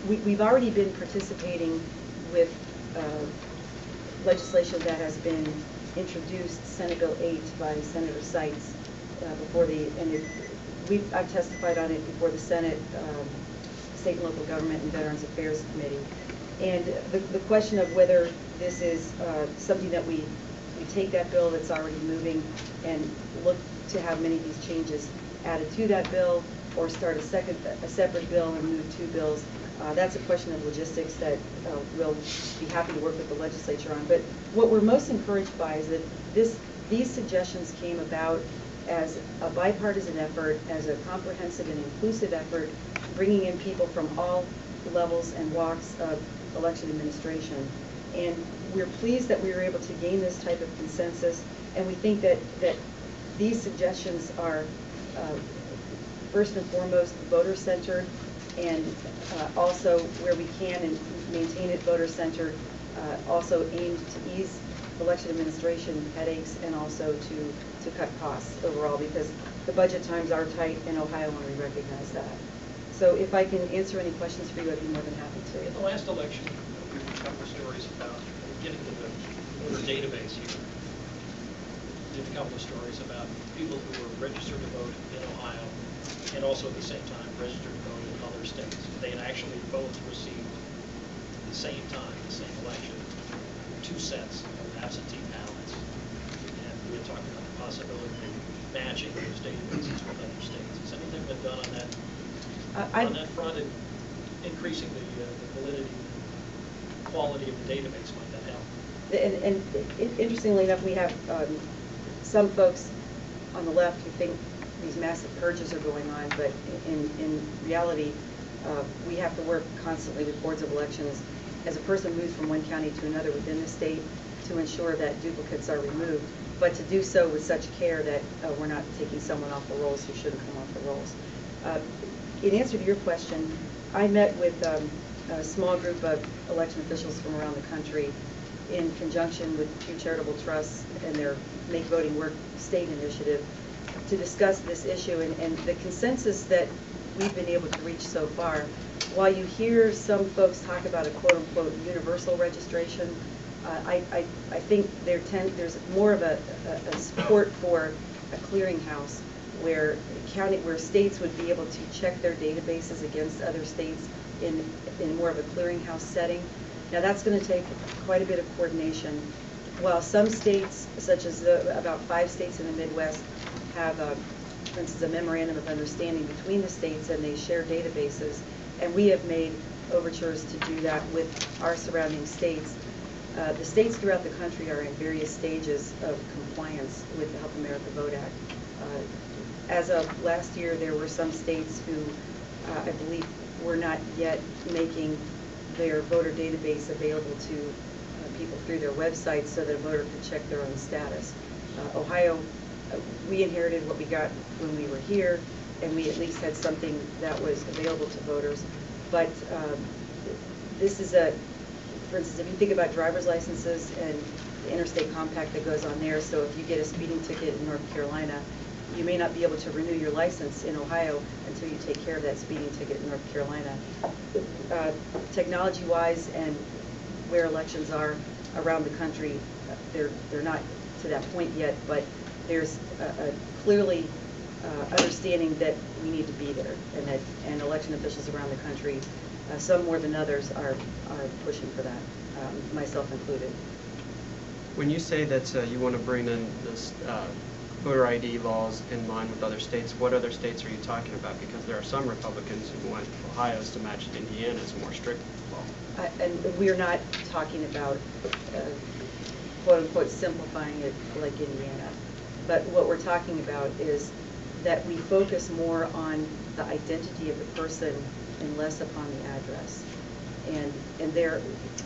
we've already been participating with legislation that has been introduced, Senate Bill 8 by Senator Seitz, before I've testified on it before the Senate State and Local Government and Veterans Affairs Committee. And the question of whether this is something that we take that bill that's already moving and look to have many of these changes added to that bill, or start a separate bill and move two bills. That's a question of logistics that we'll be happy to work with the legislature on. But what we're most encouraged by is that these suggestions came about as a bipartisan effort, as a comprehensive and inclusive effort, bringing in people from all levels and walks of election administration. And we're pleased that we were able to gain this type of consensus, and we think that these suggestions are first and foremost voter-centered, and also where we can and maintain it voter-centered, also aimed to ease election administration headaches and also to cut costs overall, because the budget times are tight in Ohio and we recognize that. So if I can answer any questions for you, I'd be more than happy to. In the last election, we heard a couple of stories about getting to the voter database here. Did a couple of stories about people who were registered to vote in Ohio and also at the same time registered to vote in other states. They had actually both received at the same time, the same election, two sets of absentee ballots. And we had talked about the possibility of matching those databases with other states. Has anything been done on that front, and increasing the validity, quality of the database? Might that help? And interestingly enough, we have some folks on the left who think these massive purges are going on, but in reality, we have to work constantly with boards of elections as a person moves from one county to another within the state to ensure that duplicates are removed, but to do so with such care that we're not taking someone off the rolls who shouldn't come off the rolls. In answer to your question, I met with a small group of election officials from around the country in conjunction with Pew Charitable Trusts and their Make Voting Work state initiative to discuss this issue, and the consensus that we've been able to reach so far, while you hear some folks talk about a quote-unquote universal registration, I think there's more of a support for a clearinghouse where states would be able to check their databases against other states in more of a clearinghouse setting. Now that's going to take quite a bit of coordination. While some states, such as about 5 states in the Midwest, have, for instance, a memorandum of understanding between the states and they share databases, and we have made overtures to do that with our surrounding states. The states throughout the country are in various stages of compliance with the Help America Vote Act. As of last year, there were some states who, I believe, were not yet making their voter database available to people through their websites so that a voter could check their own status. Ohio, we inherited what we got when we were here, and we at least had something that was available to voters. But this is for instance, if you think about driver's licenses and the interstate compact that goes on there, so if you get a speeding ticket in North Carolina, you may not be able to renew your license in Ohio until you take care of that speeding ticket in North Carolina. Technology-wise and where elections are around the country, they're not to that point yet, but there's a clearly understanding that we need to be there, and election officials around the country, some more than others, are pushing for that, myself included. When you say that you want to bring in this voter ID laws in line with other states, what other states are you talking about? Because there are some Republicans who want Ohio's to match Indiana's more strict law. And we're not talking about quote-unquote simplifying it like Indiana. But what we're talking about is that we focus more on the identity of the person and less upon the address. And there,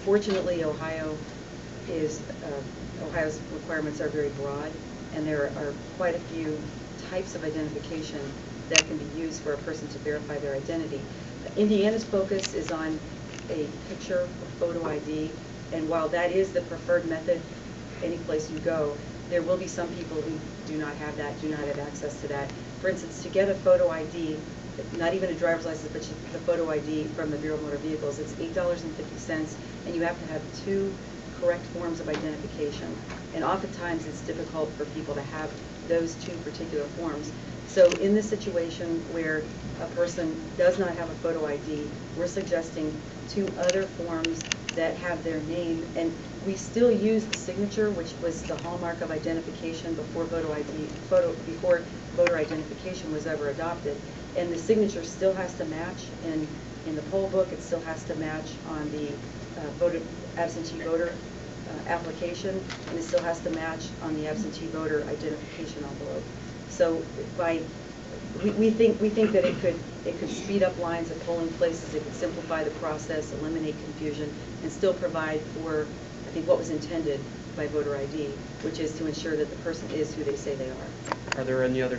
fortunately, Ohio's requirements are very broad, and there are quite a few types of identification that can be used for a person to verify their identity. Indiana's focus is on a picture or photo ID, and while that is the preferred method any place you go, there will be some people who do not have that, do not have access to that. For instance, to get a photo ID not even a driver's license, but just the photo ID from the Bureau of Motor Vehicles. It's $8.50, and you have to have 2 correct forms of identification. And oftentimes it's difficult for people to have those 2 particular forms. So in this situation where a person does not have a photo ID, we're suggesting 2 other forms that have their name, and we still use the signature, which was the hallmark of identification before before voter identification was ever adopted. And the signature still has to match in the poll book. It still has to match on the absentee voter application, and it still has to match on the absentee voter identification envelope. So we think that it could speed up lines at polling places. It could simplify the process, eliminate confusion, and still provide for, I think, what was intended by voter ID, which is to ensure that the person is who they say they are. Are there any other